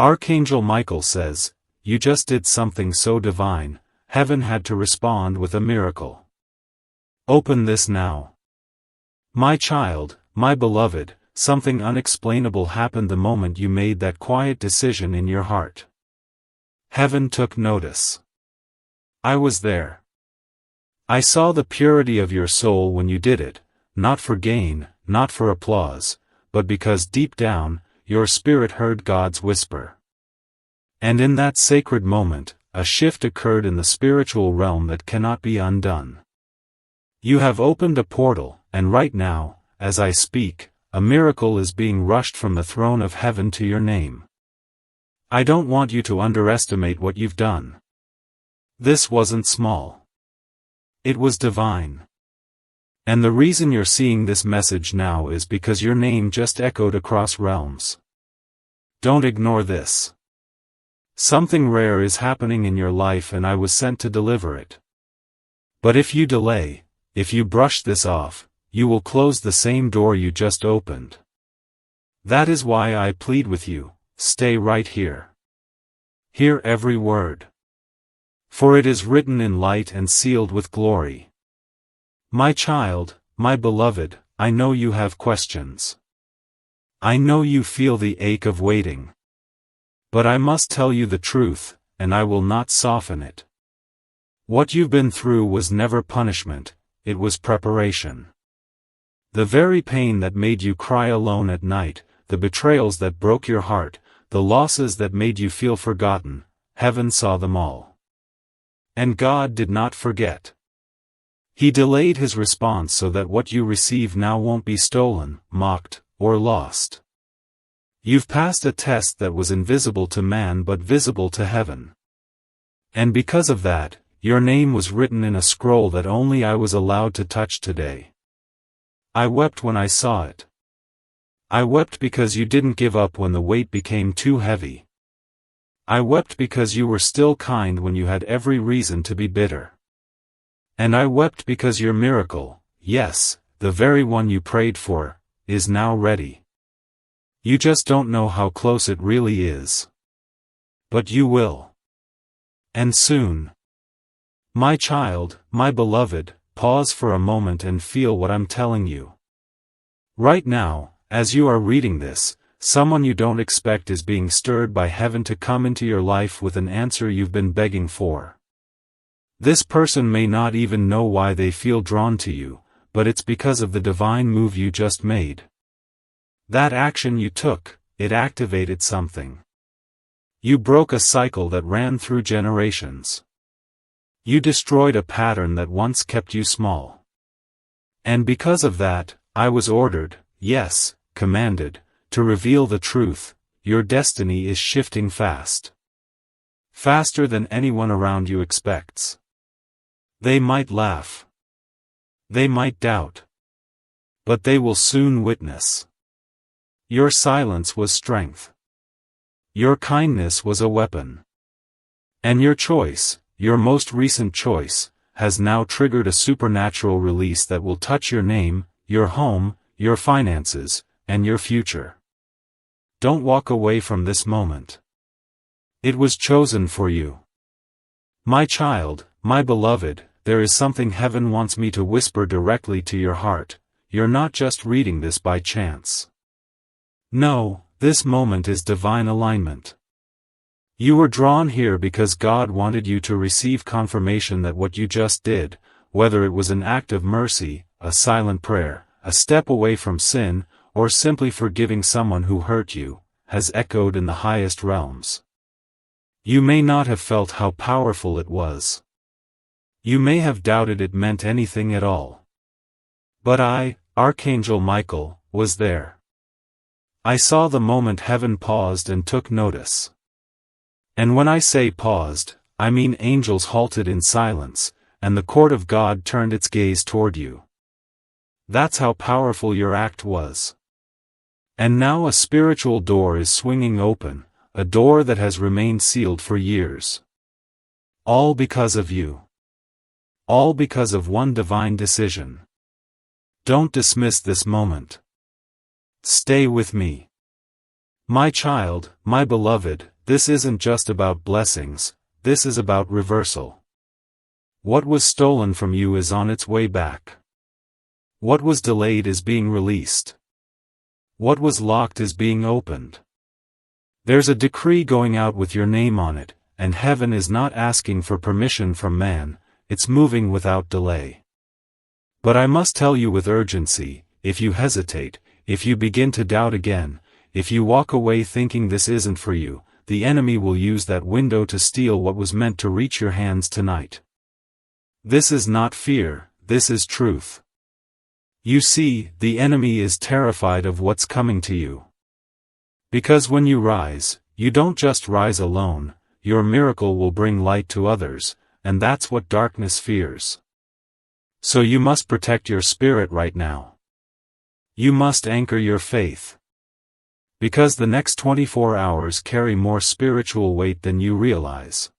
Archangel Michael says, "You just did something so divine, heaven had to respond with a miracle. Open this now. My child, my beloved, something unexplainable happened the moment you made that quiet decision in your heart. Heaven took notice. I was there. I saw the purity of your soul when you did it, not for gain, not for applause, but because deep down, your spirit heard God's whisper. And in that sacred moment, a shift occurred in the spiritual realm that cannot be undone. You have opened a portal, and right now, as I speak, a miracle is being rushed from the throne of heaven to your name. I don't want you to underestimate what you've done. This wasn't small. It was divine. And the reason you're seeing this message now is because your name just echoed across realms. Don't ignore this. Something rare is happening in your life and I was sent to deliver it. But if you delay, if you brush this off, you will close the same door you just opened. That is why I plead with you, stay right here. Hear every word. For it is written in light and sealed with glory. My child, my beloved, I know you have questions. I know you feel the ache of waiting. But I must tell you the truth, and I will not soften it. What you've been through was never punishment, it was preparation. The very pain that made you cry alone at night, the betrayals that broke your heart, the losses that made you feel forgotten, heaven saw them all. And God did not forget. He delayed his response so that what you receive now won't be stolen, mocked, or lost. You've passed a test that was invisible to man but visible to heaven. And because of that, your name was written in a scroll that only I was allowed to touch today. I wept when I saw it. I wept because you didn't give up when the weight became too heavy. I wept because you were still kind when you had every reason to be bitter. And I wept because your miracle, yes, the very one you prayed for, is now ready. You just don't know how close it really is. But you will. And soon. My child, my beloved, pause for a moment and feel what I'm telling you. Right now, as you are reading this, someone you don't expect is being stirred by heaven to come into your life with an answer you've been begging for. This person may not even know why they feel drawn to you, but it's because of the divine move you just made. That action you took, it activated something. You broke a cycle that ran through generations. You destroyed a pattern that once kept you small. And because of that, I was ordered, yes, commanded, to reveal the truth. Your destiny is shifting fast. Faster than anyone around you expects. They might laugh. They might doubt. But they will soon witness. Your silence was strength. Your kindness was a weapon. And your choice, your most recent choice, has now triggered a supernatural release that will touch your name, your home, your finances, and your future. Don't walk away from this moment. It was chosen for you. My child, my beloved, there is something heaven wants me to whisper directly to your heart. You're not just reading this by chance. No, this moment is divine alignment. You were drawn here because God wanted you to receive confirmation that what you just did, whether it was an act of mercy, a silent prayer, a step away from sin, or simply forgiving someone who hurt you, has echoed in the highest realms. You may not have felt how powerful it was. You may have doubted it meant anything at all. But I, Archangel Michael, was there. I saw the moment heaven paused and took notice. And when I say paused, I mean angels halted in silence, and the court of God turned its gaze toward you. That's how powerful your act was. And now a spiritual door is swinging open, a door that has remained sealed for years. All because of you. All because of one divine decision. Don't dismiss this moment. Stay with me. My child, my beloved, this isn't just about blessings, this is about reversal. What was stolen from you is on its way back. What was delayed is being released. What was locked is being opened. There's a decree going out with your name on it, and heaven is not asking for permission from man, it's moving without delay. But I must tell you with urgency, if you hesitate, if you begin to doubt again, if you walk away thinking this isn't for you, the enemy will use that window to steal what was meant to reach your hands tonight. This is not fear, this is truth. You see, the enemy is terrified of what's coming to you. Because when you rise, you don't just rise alone, your miracle will bring light to others, and that's what darkness fears. So you must protect your spirit right now. You must anchor your faith. Because the next 24 hours carry more spiritual weight than you realize.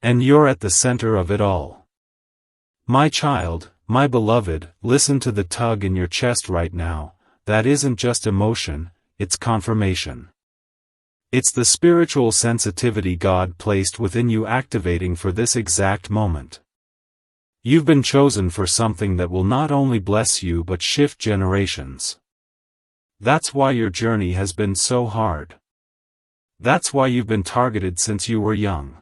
And you're at the center of it all. My child, my beloved, listen to the tug in your chest right now. That isn't just emotion, it's confirmation. It's the spiritual sensitivity God placed within you activating for this exact moment. You've been chosen for something that will not only bless you but shift generations. That's why your journey has been so hard. That's why you've been targeted since you were young.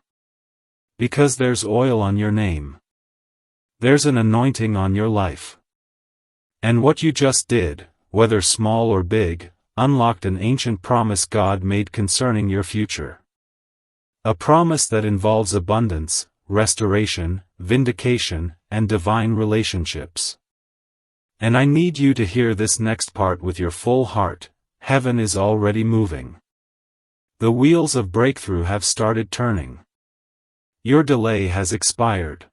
Because there's oil on your name. There's an anointing on your life. And what you just did, whether small or big, unlocked an ancient promise God made concerning your future. A promise that involves abundance, restoration, vindication, and divine relationships. And I need you to hear this next part with your full heart. Heaven is already moving. The wheels of breakthrough have started turning. Your delay has expired.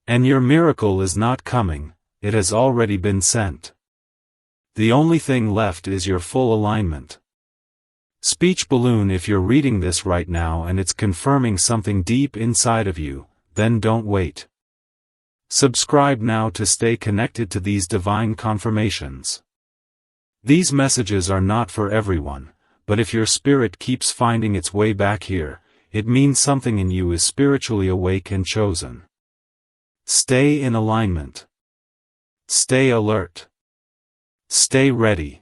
And your miracle is not coming, it has already been sent. The only thing left is your full alignment. Speech balloon, if you're reading this right now and it's confirming something deep inside of you, then don't wait. Subscribe now to stay connected to these divine confirmations. These messages are not for everyone, but if your spirit keeps finding its way back here, it means something in you is spiritually awake and chosen. Stay in alignment. Stay alert. Stay ready.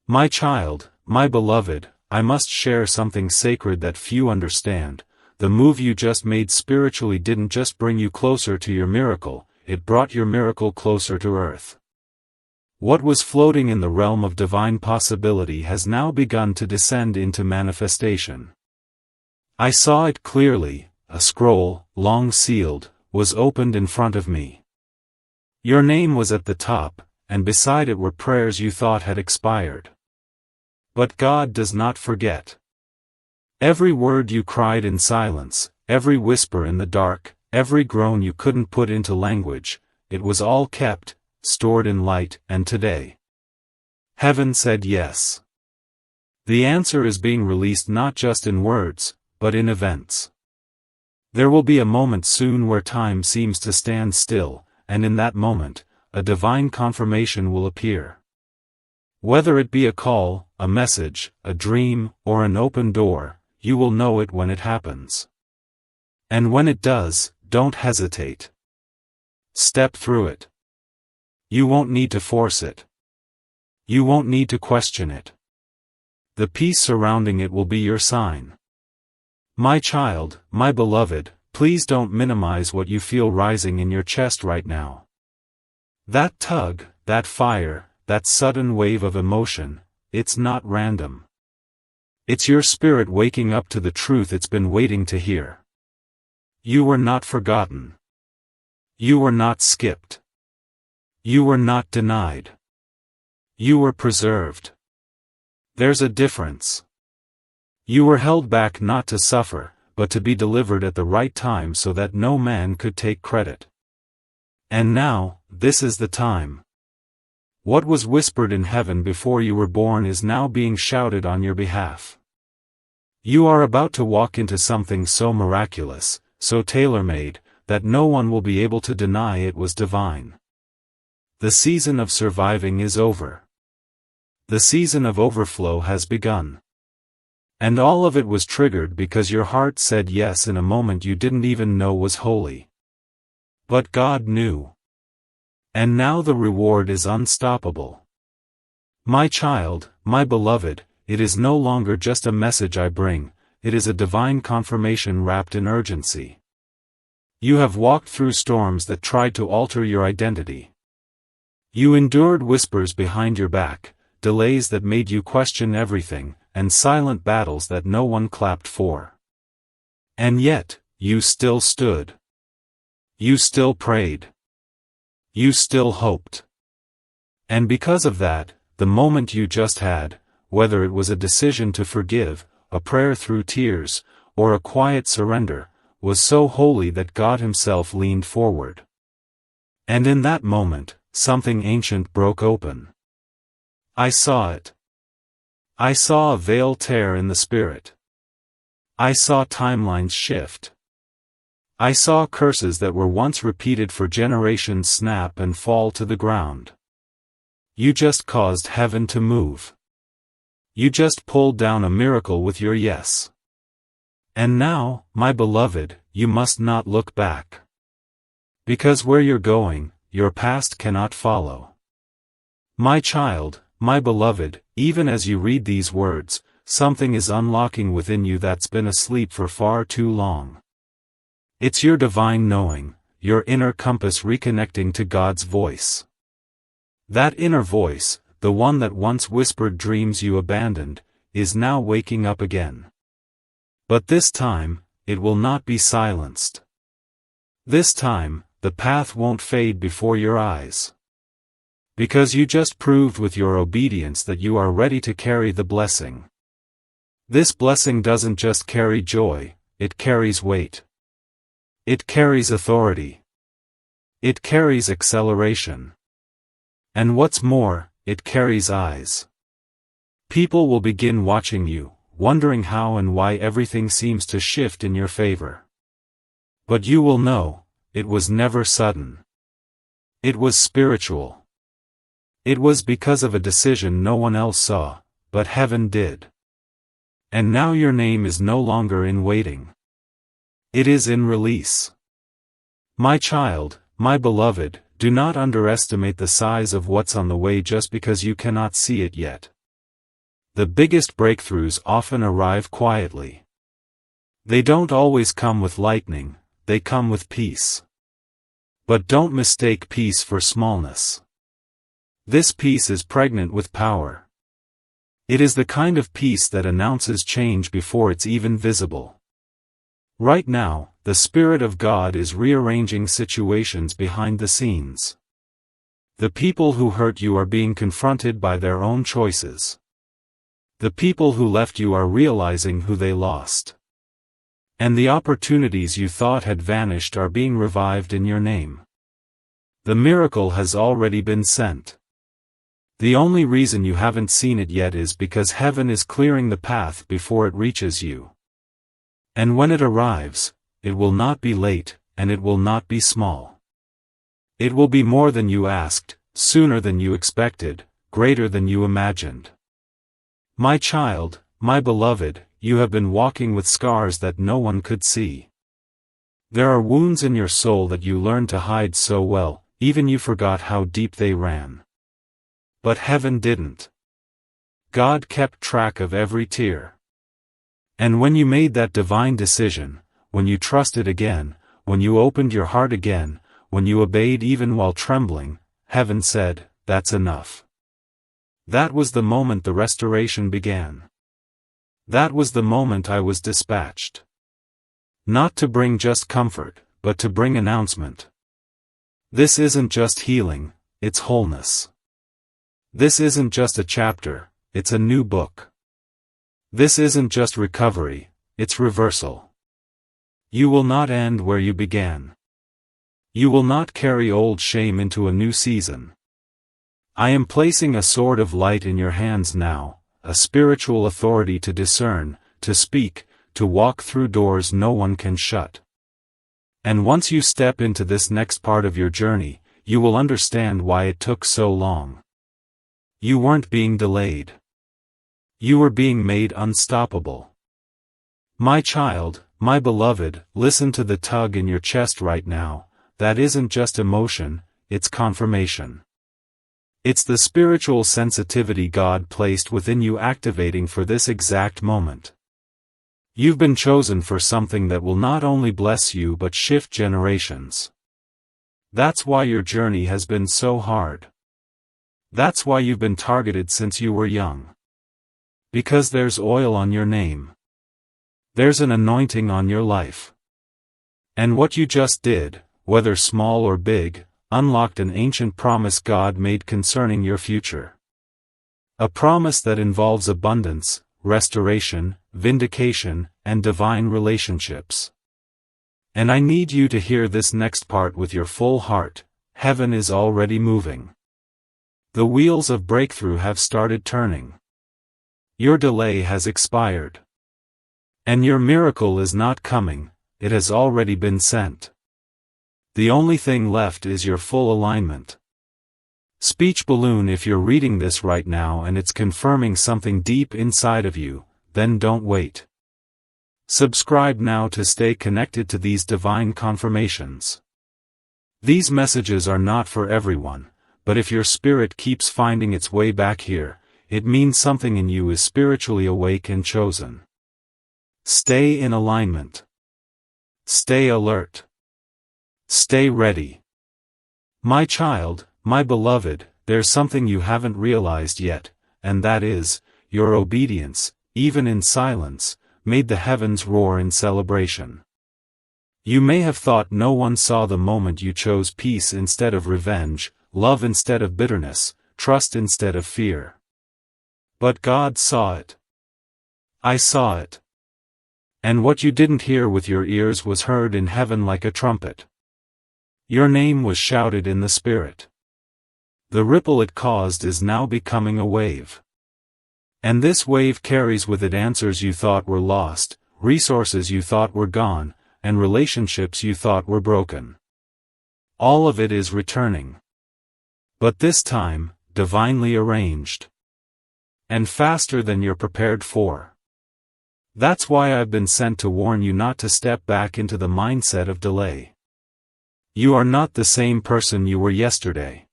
My child, my beloved, I must share something sacred that few understand. The move you just made spiritually didn't just bring you closer to your miracle, it brought your miracle closer to earth. What was floating in the realm of divine possibility has now begun to descend into manifestation. I saw it clearly, a scroll, long sealed, was opened in front of me. Your name was at the top, and beside it were prayers you thought had expired. But God does not forget. Every word you cried in silence, every whisper in the dark, every groan you couldn't put into language, it was all kept, stored in light, and today. Heaven said yes. The answer is being released not just in words, but in events. There will be a moment soon where time seems to stand still, and in that moment, a divine confirmation will appear. Whether it be a call, a message, a dream, or an open door, you will know it when it happens. And when it does, don't hesitate. Step through it. You won't need to force it. You won't need to question it. The peace surrounding it will be your sign. My child, my beloved, please don't minimize what you feel rising in your chest right now. That tug, that fire, that sudden wave of emotion, it's not random. It's your spirit waking up to the truth it's been waiting to hear. You were not forgotten. You were not skipped. You were not denied. You were preserved. There's a difference. You were held back not to suffer, but to be delivered at the right time so that no man could take credit. And now, this is the time. What was whispered in heaven before you were born is now being shouted on your behalf. You are about to walk into something so miraculous, so tailor-made, that no one will be able to deny it was divine. The season of surviving is over. The season of overflow has begun. And all of it was triggered because your heart said yes in a moment you didn't even know was holy. But God knew. And now the reward is unstoppable. My child, my beloved, it is no longer just a message I bring, it is a divine confirmation wrapped in urgency. You have walked through storms that tried to alter your identity. You endured whispers behind your back, delays that made you question everything, and silent battles that no one clapped for. And yet, you still stood. You still prayed. You still hoped. And because of that, the moment you just had, whether it was a decision to forgive, a prayer through tears, or a quiet surrender, was so holy that God Himself leaned forward. And in that moment, something ancient broke open. I saw it. I saw a veil tear in the spirit. I saw timelines shift. I saw curses that were once repeated for generations snap and fall to the ground. You just caused heaven to move. You just pulled down a miracle with your yes. And now, my beloved, you must not look back. Because where you're going, your past cannot follow. My child, my beloved, even as you read these words, something is unlocking within you that's been asleep for far too long. It's your divine knowing, your inner compass reconnecting to God's voice. That inner voice, the one that once whispered dreams you abandoned, is now waking up again. But this time, it will not be silenced. This time, the path won't fade before your eyes. Because you just proved with your obedience that you are ready to carry the blessing. This blessing doesn't just carry joy, it carries weight. It carries authority. It carries acceleration. And what's more, it carries eyes. People will begin watching you, wondering how and why everything seems to shift in your favor. But you will know, it was never sudden. It was spiritual. It was because of a decision no one else saw, but heaven did. And now your name is no longer in waiting. It is in release. My child, my beloved, do not underestimate the size of what's on the way just because you cannot see it yet. The biggest breakthroughs often arrive quietly. They don't always come with lightning, they come with peace. But don't mistake peace for smallness. This peace is pregnant with power. It is the kind of peace that announces change before it's even visible. Right now, the Spirit of God is rearranging situations behind the scenes. The people who hurt you are being confronted by their own choices. The people who left you are realizing who they lost. And the opportunities you thought had vanished are being revived in your name. The miracle has already been sent. The only reason you haven't seen it yet is because heaven is clearing the path before it reaches you. And when it arrives, it will not be late, and it will not be small. It will be more than you asked, sooner than you expected, greater than you imagined. My child, my beloved, you have been walking with scars that no one could see. There are wounds in your soul that you learned to hide so well, even you forgot how deep they ran. But heaven didn't. God kept track of every tear. And when you made that divine decision, when you trusted again, when you opened your heart again, when you obeyed even while trembling, heaven said, "That's enough." That was the moment the restoration began. That was the moment I was dispatched. Not to bring just comfort, but to bring announcement. This isn't just healing, it's wholeness. This isn't just a chapter, it's a new book. This isn't just recovery, it's reversal. You will not end where you began. You will not carry old shame into a new season. I am placing a sword of light in your hands now, a spiritual authority to discern, to speak, to walk through doors no one can shut. And once you step into this next part of your journey, you will understand why it took so long. You weren't being delayed. You were being made unstoppable. My child, my beloved, listen to the tug in your chest right now. That isn't just emotion, it's confirmation. It's the spiritual sensitivity God placed within you activating for this exact moment. You've been chosen for something that will not only bless you but shift generations. That's why your journey has been so hard. That's why you've been targeted since you were young. Because there's oil on your name. There's an anointing on your life. And what you just did, whether small or big, unlocked an ancient promise God made concerning your future. A promise that involves abundance, restoration, vindication, and divine relationships. And I need you to hear this next part with your full heart. Heaven is already moving. The wheels of breakthrough have started turning. Your delay has expired. And your miracle is not coming, it has already been sent. The only thing left is your full alignment. Speech balloon, if you're reading this right now and it's confirming something deep inside of you, then don't wait. Subscribe now to stay connected to these divine confirmations. These messages are not for everyone, but if your spirit keeps finding its way back here, it means something in you is spiritually awake and chosen. Stay in alignment. Stay alert. Stay ready. My child, my beloved, there's something you haven't realized yet, and that is, your obedience, even in silence, made the heavens roar in celebration. You may have thought no one saw the moment you chose peace instead of revenge, love instead of bitterness, trust instead of fear. But God saw it. I saw it. And what you didn't hear with your ears was heard in heaven like a trumpet. Your name was shouted in the Spirit. The ripple it caused is now becoming a wave. And this wave carries with it answers you thought were lost, resources you thought were gone, and relationships you thought were broken. All of it is returning. But this time, divinely arranged. And faster than you're prepared for. That's why I've been sent to warn you not to step back into the mindset of delay. You are not the same person you were yesterday.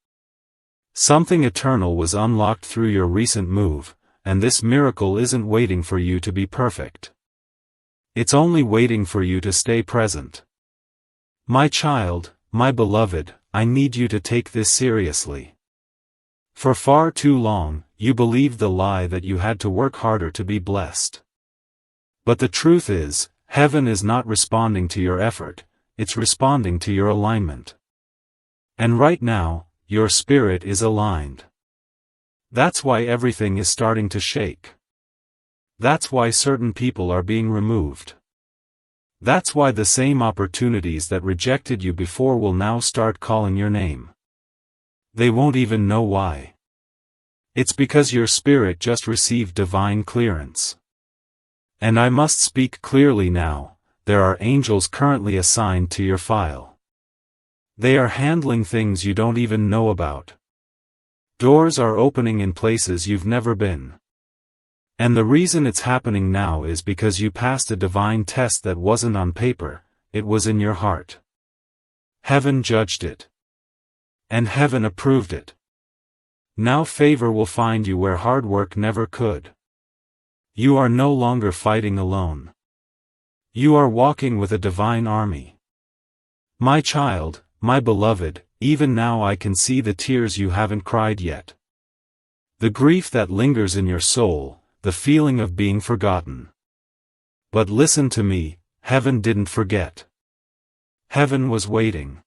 Something eternal was unlocked through your recent move, and this miracle isn't waiting for you to be perfect. It's only waiting for you to stay present. My child, my beloved, I need you to take this seriously. For far too long, you believed the lie that you had to work harder to be blessed. But the truth is, heaven is not responding to your effort, it's responding to your alignment. And right now, your spirit is aligned. That's why everything is starting to shake. That's why certain people are being removed. That's why the same opportunities that rejected you before will now start calling your name. They won't even know why. It's because your spirit just received divine clearance. And I must speak clearly now, there are angels currently assigned to your file. They are handling things you don't even know about. Doors are opening in places you've never been. And the reason it's happening now is because you passed a divine test that wasn't on paper, it was in your heart. Heaven judged it. And heaven approved it. Now favor will find you where hard work never could. You are no longer fighting alone. You are walking with a divine army. My child, my beloved, even now I can see the tears you haven't cried yet. The grief that lingers in your soul, the feeling of being forgotten. But listen to me, heaven didn't forget. Heaven was waiting.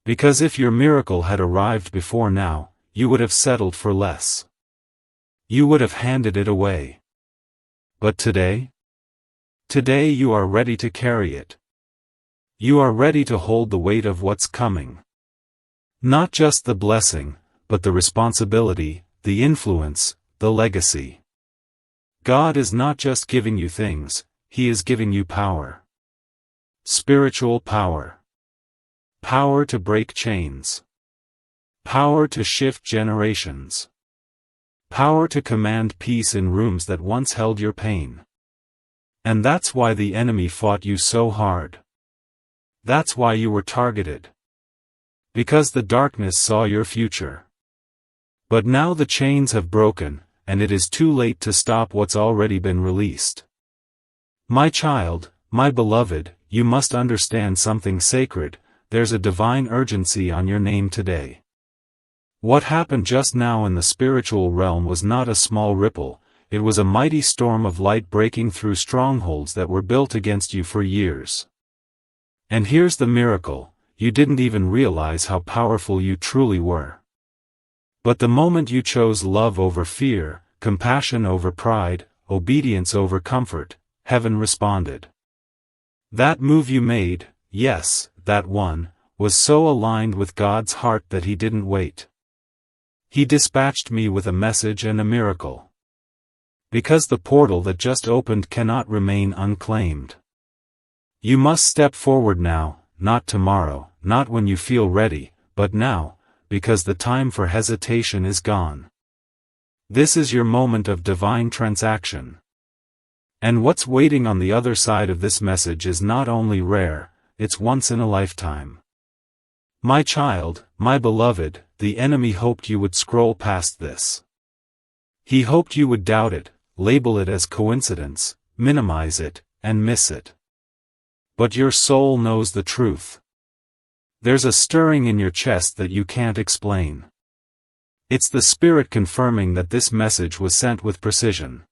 Because if your miracle had arrived before now, you would have settled for less. You would have handed it away. But today? Today you are ready to carry it. You are ready to hold the weight of what's coming. Not just the blessing, but the responsibility, the influence, the legacy. God is not just giving you things, He is giving you power. Spiritual power. Power to break chains. Power to shift generations. Power to command peace in rooms that once held your pain. And that's why the enemy fought you so hard. That's why you were targeted. Because the darkness saw your future. But now the chains have broken, and it is too late to stop what's already been released. My child, my beloved, you must understand something sacred. There's a divine urgency on your name today. What happened just now in the spiritual realm was not a small ripple, it was a mighty storm of light breaking through strongholds that were built against you for years. And here's the miracle, you didn't even realize how powerful you truly were. But the moment you chose love over fear, compassion over pride, obedience over comfort, heaven responded. That move you made, yes, that one, was so aligned with God's heart that He didn't wait. He dispatched me with a message and a miracle. Because the portal that just opened cannot remain unclaimed. You must step forward now, not tomorrow, not when you feel ready, but now, because the time for hesitation is gone. This is your moment of divine transaction. And what's waiting on the other side of this message is not only rare, it's once in a lifetime. My child, my beloved, the enemy hoped you would scroll past this. He hoped you would doubt it, label it as coincidence, minimize it, and miss it. But your soul knows the truth. There's a stirring in your chest that you can't explain. It's the Spirit confirming that this message was sent with precision.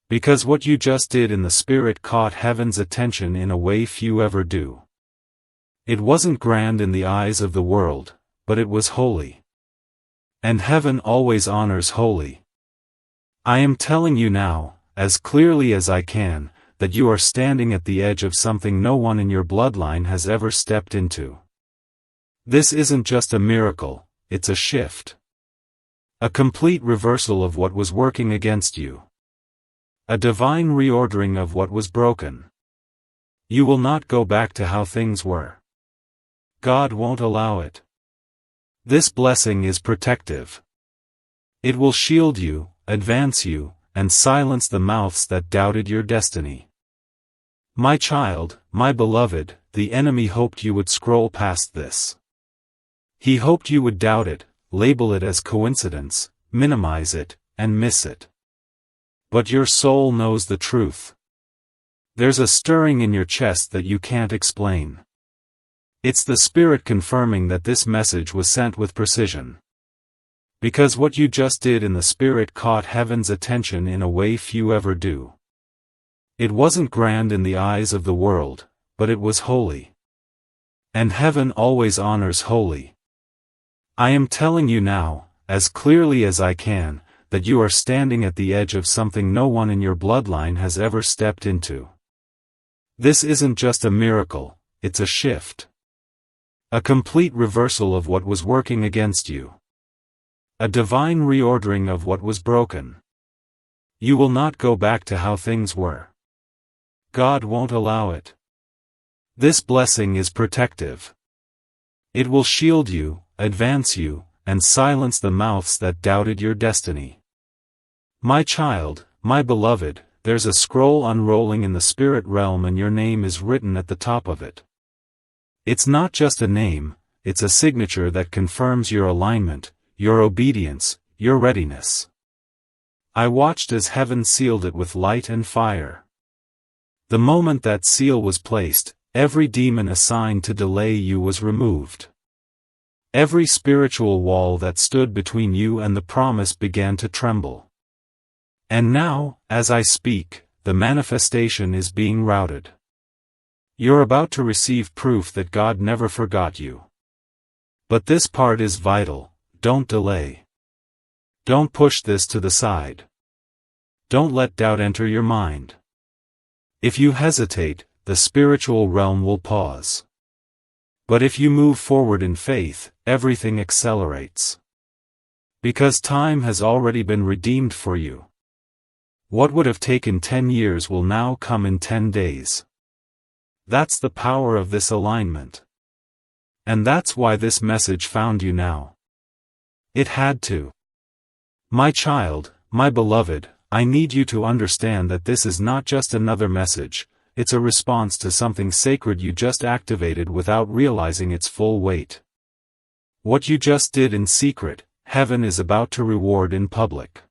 Because what you just did in the Spirit caught heaven's attention in a way few ever do. It wasn't grand in the eyes of the world, but it was holy. And heaven always honors holy. I am telling you now, as clearly as I can, that you are standing at the edge of something no one in your bloodline has ever stepped into. This isn't just a miracle, it's a shift. A complete reversal of what was working against you. A divine reordering of what was broken. You will not go back to how things were. God won't allow it. This blessing is protective. It will shield you, advance you, and silence the mouths that doubted your destiny. My child, my beloved, the enemy hoped you would scroll past this. He hoped you would doubt it, label it as coincidence, minimize it, and miss it. But your soul knows the truth. There's a stirring in your chest that you can't explain. It's the Spirit confirming that this message was sent with precision. Because what you just did in the Spirit caught heaven's attention in a way few ever do. It wasn't grand in the eyes of the world, but it was holy. And heaven always honors holy. I am telling you now, as clearly as I can, that you are standing at the edge of something no one in your bloodline has ever stepped into. This isn't just a miracle, it's a shift. A complete reversal of what was working against you. A divine reordering of what was broken. You will not go back to how things were. God won't allow it. This blessing is protective. It will shield you, advance you, and silence the mouths that doubted your destiny. My child, my beloved, there's a scroll unrolling in the spirit realm and your name is written at the top of it. It's not just a name, it's a signature that confirms your alignment, your obedience, your readiness. I watched as heaven sealed it with light and fire. The moment that seal was placed, every demon assigned to delay you was removed. Every spiritual wall that stood between you and the promise began to tremble. And now, as I speak, the manifestation is being routed. You're about to receive proof that God never forgot you. But this part is vital, don't delay. Don't push this to the side. Don't let doubt enter your mind. If you hesitate, the spiritual realm will pause. But if you move forward in faith, everything accelerates. Because time has already been redeemed for you. What would have taken 10 years will now come in 10 days. That's the power of this alignment. And that's why this message found you now. It had to. My child, my beloved, I need you to understand that this is not just another message, it's a response to something sacred you just activated without realizing its full weight. What you just did in secret, heaven is about to reward in public.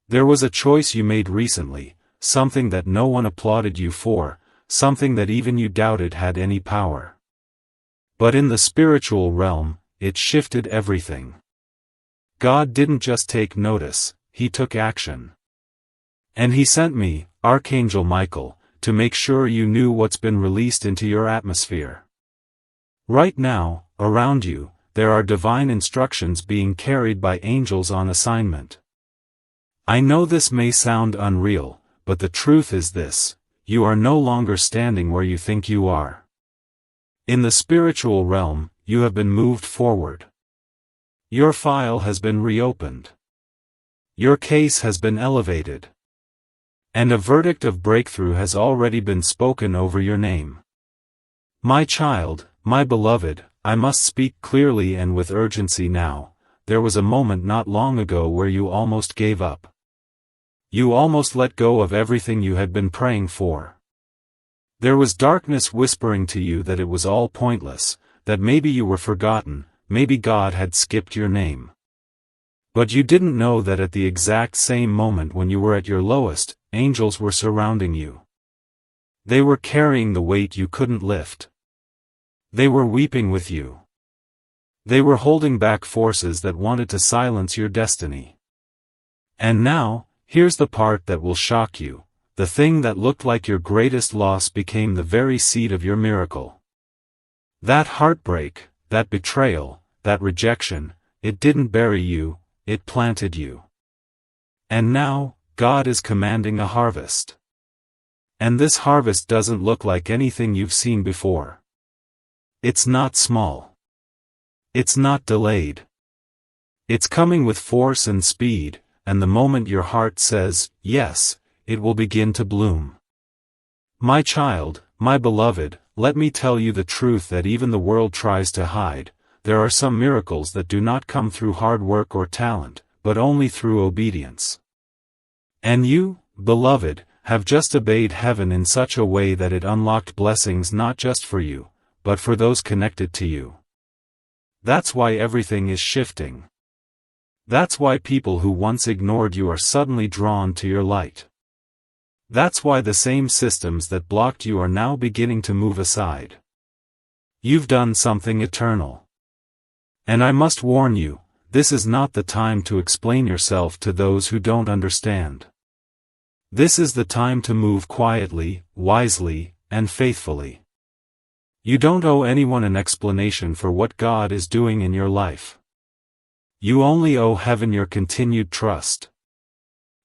There was a choice you made recently, something that no one applauded you for, something that even you doubted had any power. But in the spiritual realm, it shifted everything. God didn't just take notice, He took action. And He sent me, Archangel Michael, to make sure you knew what's been released into your atmosphere. Right now, around you, there are divine instructions being carried by angels on assignment. I know this may sound unreal, but the truth is this: you are no longer standing where you think you are. In the spiritual realm, you have been moved forward. Your file has been reopened. Your case has been elevated. And a verdict of breakthrough has already been spoken over your name. My child, my beloved, I must speak clearly and with urgency now. There was a moment not long ago where you almost gave up. You almost let go of everything you had been praying for. There was darkness whispering to you that it was all pointless, that maybe you were forgotten, maybe God had skipped your name. But you didn't know that at the exact same moment when you were at your lowest, angels were surrounding you. They were carrying the weight you couldn't lift. They were weeping with you. They were holding back forces that wanted to silence your destiny. And now, here's the part that will shock you: the thing that looked like your greatest loss became the very seed of your miracle. That heartbreak, that betrayal, that rejection, it didn't bury you, it planted you. And now, God is commanding a harvest. And this harvest doesn't look like anything you've seen before. It's not small. It's not delayed. It's coming with force and speed, and the moment your heart says, yes, it will begin to bloom. My child, my beloved, let me tell you the truth that even the world tries to hide. There are some miracles that do not come through hard work or talent, but only through obedience. And you, beloved, have just obeyed heaven in such a way that it unlocked blessings not just for you, but for those connected to you. That's why everything is shifting. That's why people who once ignored you are suddenly drawn to your light. That's why the same systems that blocked you are now beginning to move aside. You've done something eternal. And I must warn you, this is not the time to explain yourself to those who don't understand. This is the time to move quietly, wisely, and faithfully. You don't owe anyone an explanation for what God is doing in your life. You only owe heaven your continued trust.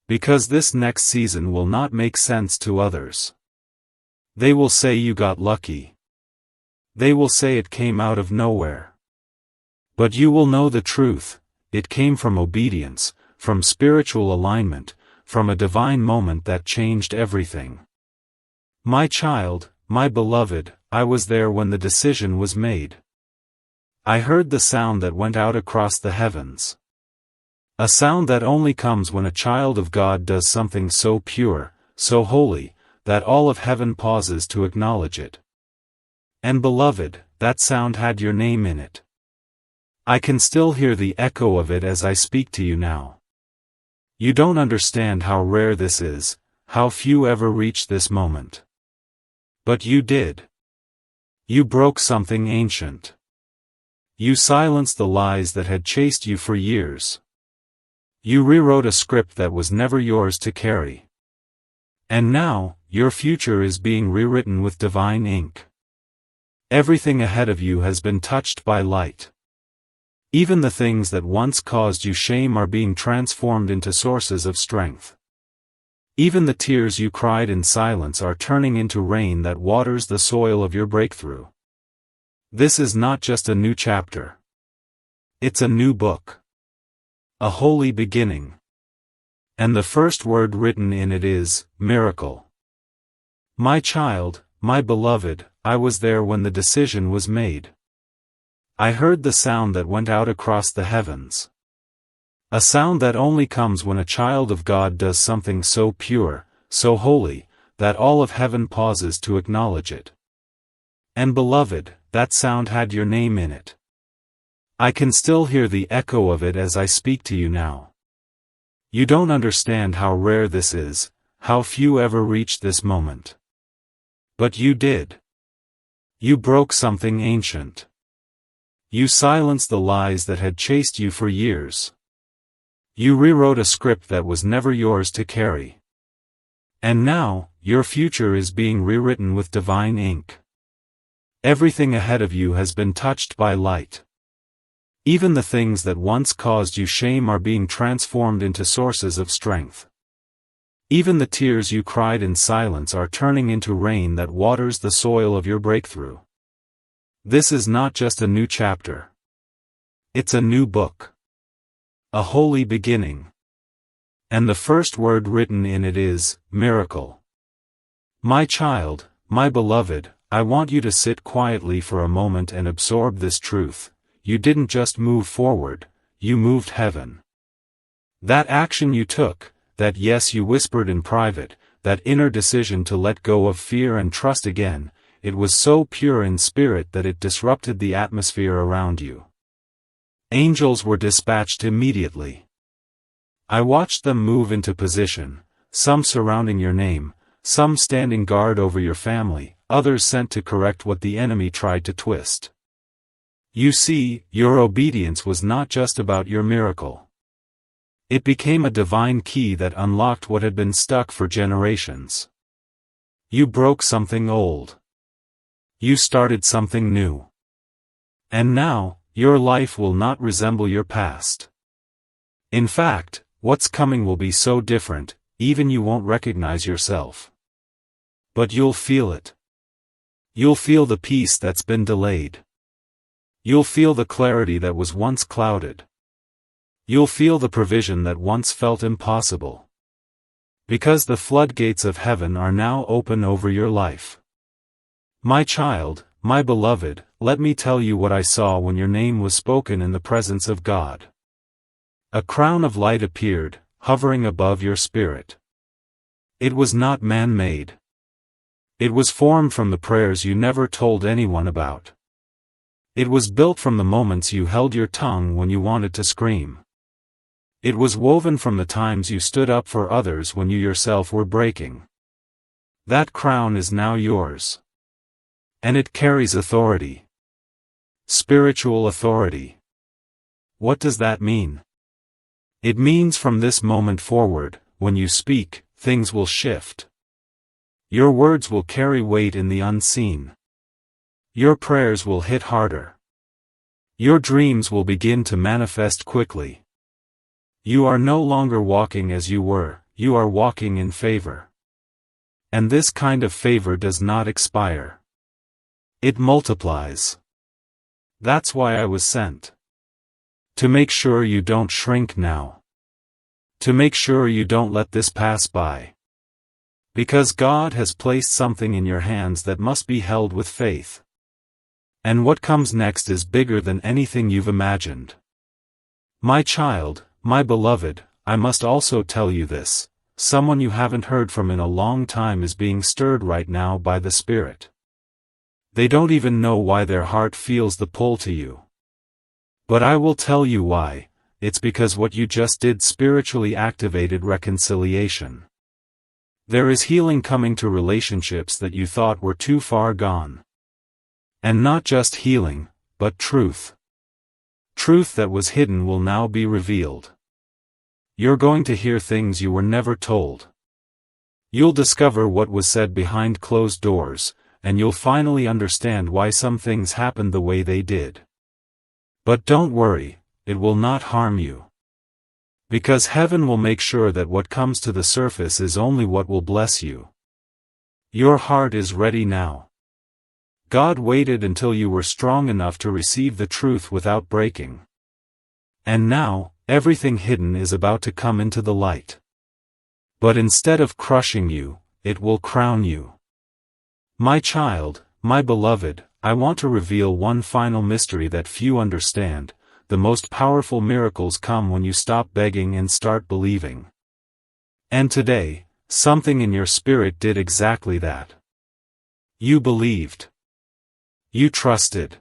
Because this next season will not make sense to others. They will say you got lucky. They will say it came out of nowhere. But you will know the truth: it came from obedience, from spiritual alignment, from a divine moment that changed everything. My child, my beloved, I was there when the decision was made. I heard the sound that went out across the heavens. A sound that only comes when a child of God does something so pure, so holy, that all of heaven pauses to acknowledge it. And beloved, that sound had your name in it. I can still hear the echo of it as I speak to you now. You don't understand how rare this is, how few ever reach this moment. But you did. You broke something ancient. You silenced the lies that had chased you for years. You rewrote a script that was never yours to carry. And now, your future is being rewritten with divine ink. Everything ahead of you has been touched by light. Even the things that once caused you shame are being transformed into sources of strength. Even the tears you cried in silence are turning into rain that waters the soil of your breakthrough. This is not just a new chapter. It's a new book. A holy beginning. And the first word written in it is, miracle. My child, my beloved, I was there when the decision was made. I heard the sound that went out across the heavens. A sound that only comes when a child of God does something so pure, so holy, that all of heaven pauses to acknowledge it. And beloved, that sound had your name in it. I can still hear the echo of it as I speak to you now. You don't understand how rare this is, how few ever reach this moment. But you did. You broke something ancient. You silenced the lies that had chased you for years. You rewrote a script that was never yours to carry. And now, your future is being rewritten with divine ink. Everything ahead of you has been touched by light. Even the things that once caused you shame are being transformed into sources of strength. Even the tears you cried in silence are turning into rain that waters the soil of your breakthrough. This is not just a new chapter. It's a new book. A holy beginning. And the first word written in it is, miracle. My child, my beloved, I want you to sit quietly for a moment and absorb this truth. You didn't just move forward, you moved heaven. That action you took, that yes you whispered in private, that inner decision to let go of fear and trust again, it was so pure in spirit that it disrupted the atmosphere around you. Angels were dispatched immediately. I watched them move into position, some surrounding your name, some standing guard over your family, others sent to correct what the enemy tried to twist. You see, your obedience was not just about your miracle. It became a divine key that unlocked what had been stuck for generations. You broke something old. You started something new. And now, your life will not resemble your past. In fact, what's coming will be so different, even you won't recognize yourself. But you'll feel it. You'll feel the peace that's been delayed. You'll feel the clarity that was once clouded. You'll feel the provision that once felt impossible. Because the floodgates of heaven are now open over your life. My child, my beloved, let me tell you what I saw when your name was spoken in the presence of God. A crown of light appeared, hovering above your spirit. It was not man-made. It was formed from the prayers you never told anyone about. It was built from the moments you held your tongue when you wanted to scream. It was woven from the times you stood up for others when you yourself were breaking. That crown is now yours. And it carries authority. Spiritual authority. What does that mean? It means from this moment forward, when you speak, things will shift. Your words will carry weight in the unseen. Your prayers will hit harder. Your dreams will begin to manifest quickly. You are no longer walking as you were, you are walking in favor. And this kind of favor does not expire. It multiplies. That's why I was sent. To make sure you don't shrink now. To make sure you don't let this pass by. Because God has placed something in your hands that must be held with faith. And what comes next is bigger than anything you've imagined. My child, my beloved, I must also tell you this, someone you haven't heard from in a long time is being stirred right now by the Spirit. They don't even know why their heart feels the pull to you. But I will tell you why, it's because what you just did spiritually activated reconciliation. There is healing coming to relationships that you thought were too far gone. And not just healing, but truth. Truth that was hidden will now be revealed. You're going to hear things you were never told. You'll discover what was said behind closed doors, and you'll finally understand why some things happened the way they did. But don't worry, it will not harm you. Because heaven will make sure that what comes to the surface is only what will bless you. Your heart is ready now. God waited until you were strong enough to receive the truth without breaking. And now, everything hidden is about to come into the light. But instead of crushing you, it will crown you. My child, my beloved, I want to reveal one final mystery that few understand, the most powerful miracles come when you stop begging and start believing. And today, something in your spirit did exactly that. You believed. You trusted.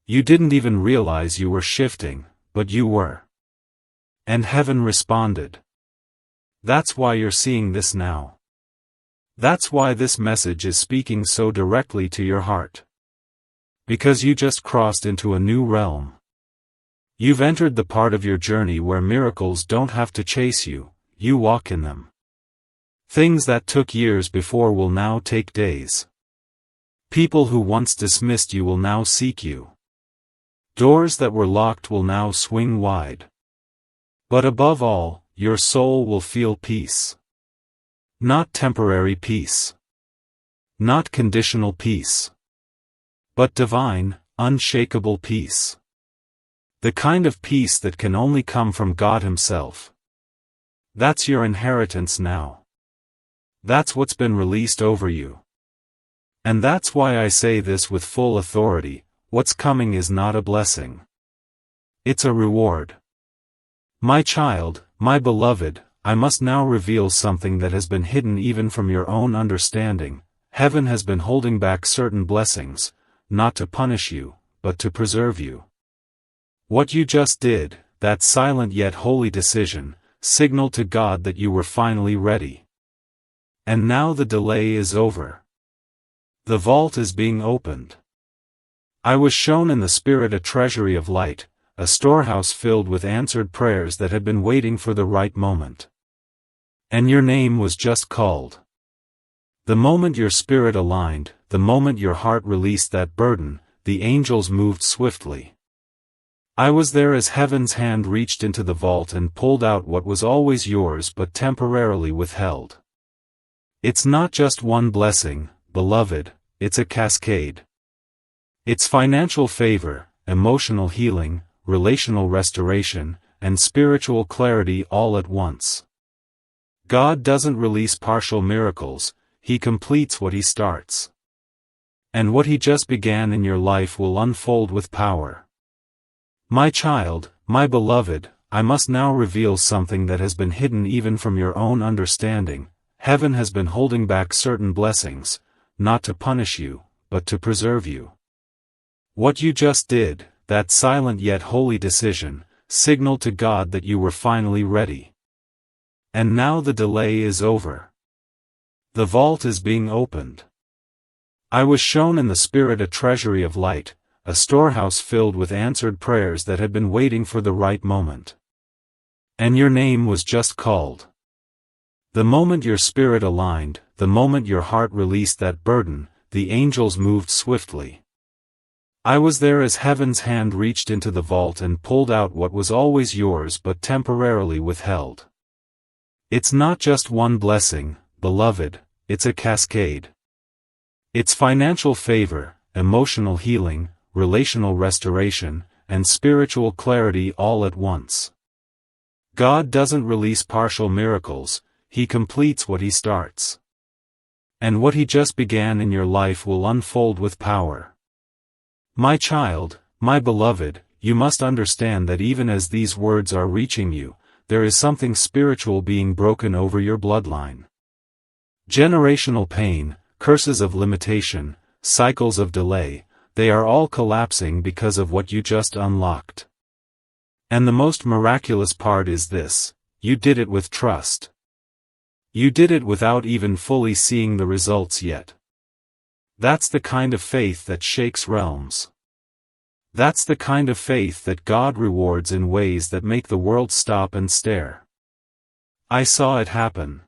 You didn't even realize you were shifting, but you were. And heaven responded. That's why you're seeing this now. That's why this message is speaking so directly to your heart. Because you just crossed into a new realm. You've entered the part of your journey where miracles don't have to chase you, you walk in them. Things that took years before will now take days. People who once dismissed you will now seek you. Doors that were locked will now swing wide. But above all, your soul will feel peace. Not temporary peace. Not conditional peace. But divine, unshakable peace. The kind of peace that can only come from God Himself. That's your inheritance now. That's what's been released over you. And that's why I say this with full authority, what's coming is not a blessing. It's a reward. My child, my beloved, I must now reveal something that has been hidden even from your own understanding. Heaven has been holding back certain blessings, not to punish you, but to preserve you. What you just did, that silent yet holy decision, signaled to God that you were finally ready. And now the delay is over. The vault is being opened. I was shown in the Spirit a treasury of light, a storehouse filled with answered prayers that had been waiting for the right moment. And your name was just called. The moment your spirit aligned, the moment your heart released that burden, the angels moved swiftly. I was there as heaven's hand reached into the vault and pulled out what was always yours but temporarily withheld. It's not just one blessing, beloved, it's a cascade. It's financial favor, emotional healing, relational restoration, and spiritual clarity all at once. God doesn't release partial miracles, He completes what He starts. And what He just began in your life will unfold with power. My child, my beloved, I must now reveal something that has been hidden even from your own understanding. Heaven has been holding back certain blessings, not to punish you, but to preserve you. What you just did, that silent yet holy decision, signaled to God that you were finally ready. And now the delay is over. The vault is being opened. I was shown in the Spirit a treasury of light, a storehouse filled with answered prayers that had been waiting for the right moment. And your name was just called. The moment your spirit aligned, the moment your heart released that burden, the angels moved swiftly. I was there as heaven's hand reached into the vault and pulled out what was always yours but temporarily withheld. It's not just one blessing, beloved, it's a cascade. It's financial favor, emotional healing, relational restoration, and spiritual clarity all at once. God doesn't release partial miracles, He completes what He starts. And what He just began in your life will unfold with power. My child, my beloved, you must understand that even as these words are reaching you, there is something spiritual being broken over your bloodline. Generational pain, curses of limitation, cycles of delay, they are all collapsing because of what you just unlocked. And the most miraculous part is this: you did it with trust. You did it without even fully seeing the results yet. That's the kind of faith that shakes realms. That's the kind of faith that God rewards in ways that make the world stop and stare. I saw it happen.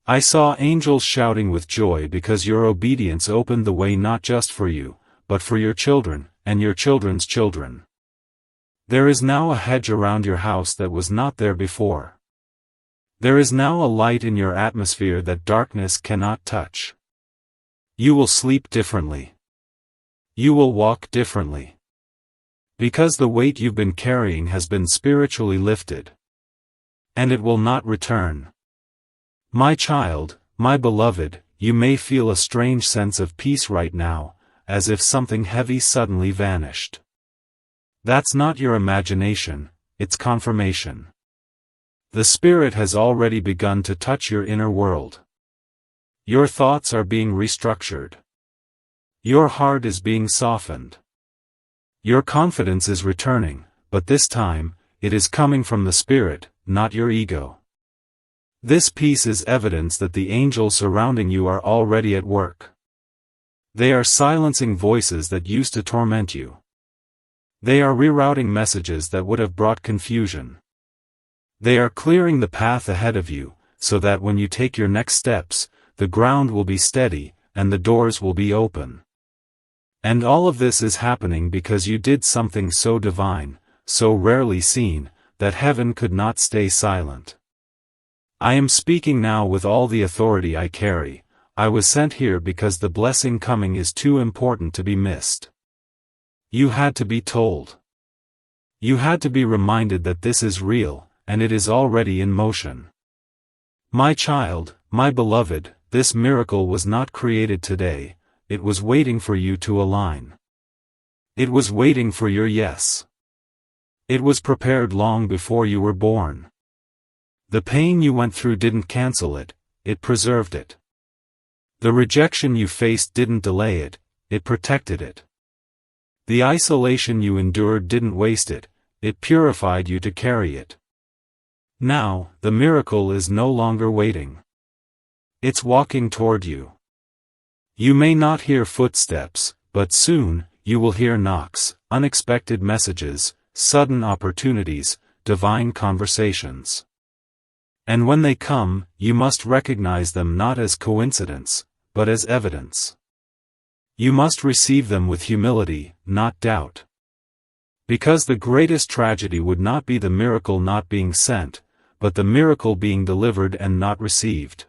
I saw angels shouting with joy because your obedience opened the way not just for you, but for your children, and your children's children. There is now a hedge around your house that was not there before. There is now a light in your atmosphere that darkness cannot touch. You will sleep differently. You will walk differently. Because the weight you've been carrying has been spiritually lifted. And it will not return. My child, my beloved, you may feel a strange sense of peace right now, as if something heavy suddenly vanished. That's not your imagination, it's confirmation. The Spirit has already begun to touch your inner world. Your thoughts are being restructured. Your heart is being softened. Your confidence is returning, but this time, it is coming from the Spirit, not your ego. This peace is evidence that the angels surrounding you are already at work. They are silencing voices that used to torment you. They are rerouting messages that would have brought confusion. They are clearing the path ahead of you, so that when you take your next steps, the ground will be steady, and the doors will be open. And all of this is happening because you did something so divine, so rarely seen, that heaven could not stay silent. I am speaking now with all the authority I carry. I was sent here because the blessing coming is too important to be missed. You had to be told. You had to be reminded that this is real, and it is already in motion. My child, my beloved, this miracle was not created today, it was waiting for you to align. It was waiting for your yes. It was prepared long before you were born. The pain you went through didn't cancel it, it preserved it. The rejection you faced didn't delay it, it protected it. The isolation you endured didn't waste it, it purified you to carry it. Now, the miracle is no longer waiting. It's walking toward you. You may not hear footsteps, but soon, you will hear knocks, unexpected messages, sudden opportunities, divine conversations. And when they come, you must recognize them not as coincidence, but as evidence. You must receive them with humility, not doubt. Because the greatest tragedy would not be the miracle not being sent, but the miracle being delivered and not received.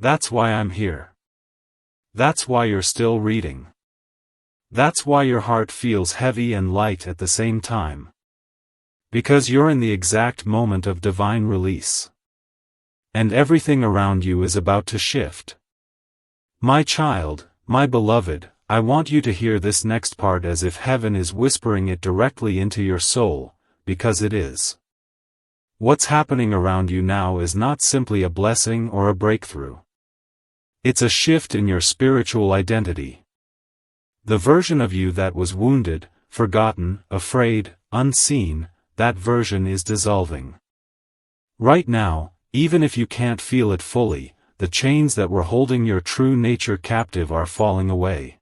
That's why I'm here. That's why you're still reading. That's why your heart feels heavy and light at the same time. Because you're in the exact moment of divine release. And everything around you is about to shift. My child, my beloved, I want you to hear this next part as if heaven is whispering it directly into your soul, because it is. What's happening around you now is not simply a blessing or a breakthrough. It's a shift in your spiritual identity. The version of you that was wounded, forgotten, afraid, unseen, that version is dissolving. Right now, even if you can't feel it fully, the chains that were holding your true nature captive are falling away.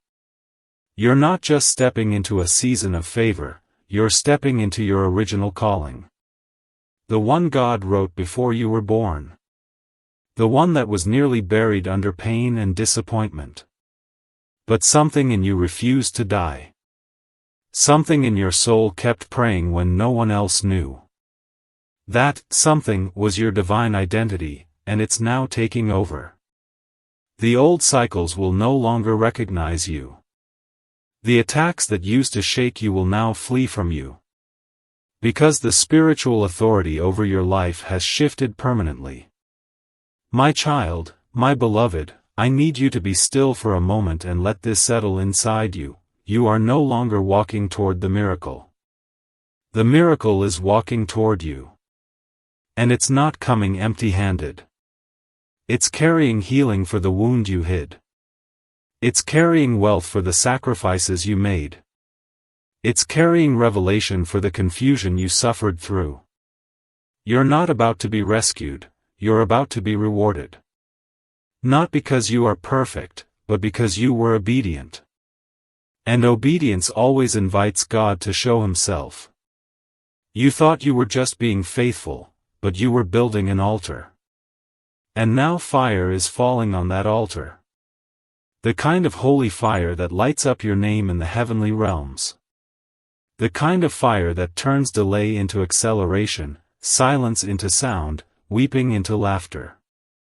You're not just stepping into a season of favor, you're stepping into your original calling. The one God wrote before you were born. The one that was nearly buried under pain and disappointment. But something in you refused to die. Something in your soul kept praying when no one else knew. That something was your divine identity, and it's now taking over. The old cycles will no longer recognize you. The attacks that used to shake you will now flee from you. Because the spiritual authority over your life has shifted permanently. My child, my beloved, I need you to be still for a moment and let this settle inside you. You are no longer walking toward the miracle. The miracle is walking toward you. And it's not coming empty-handed. It's carrying healing for the wound you hid. It's carrying wealth for the sacrifices you made. It's carrying revelation for the confusion you suffered through. You're not about to be rescued, you're about to be rewarded. Not because you are perfect, but because you were obedient. And obedience always invites God to show Himself. You thought you were just being faithful, but you were building an altar. And now fire is falling on that altar. The kind of holy fire that lights up your name in the heavenly realms. The kind of fire that turns delay into acceleration, silence into sound, weeping into laughter.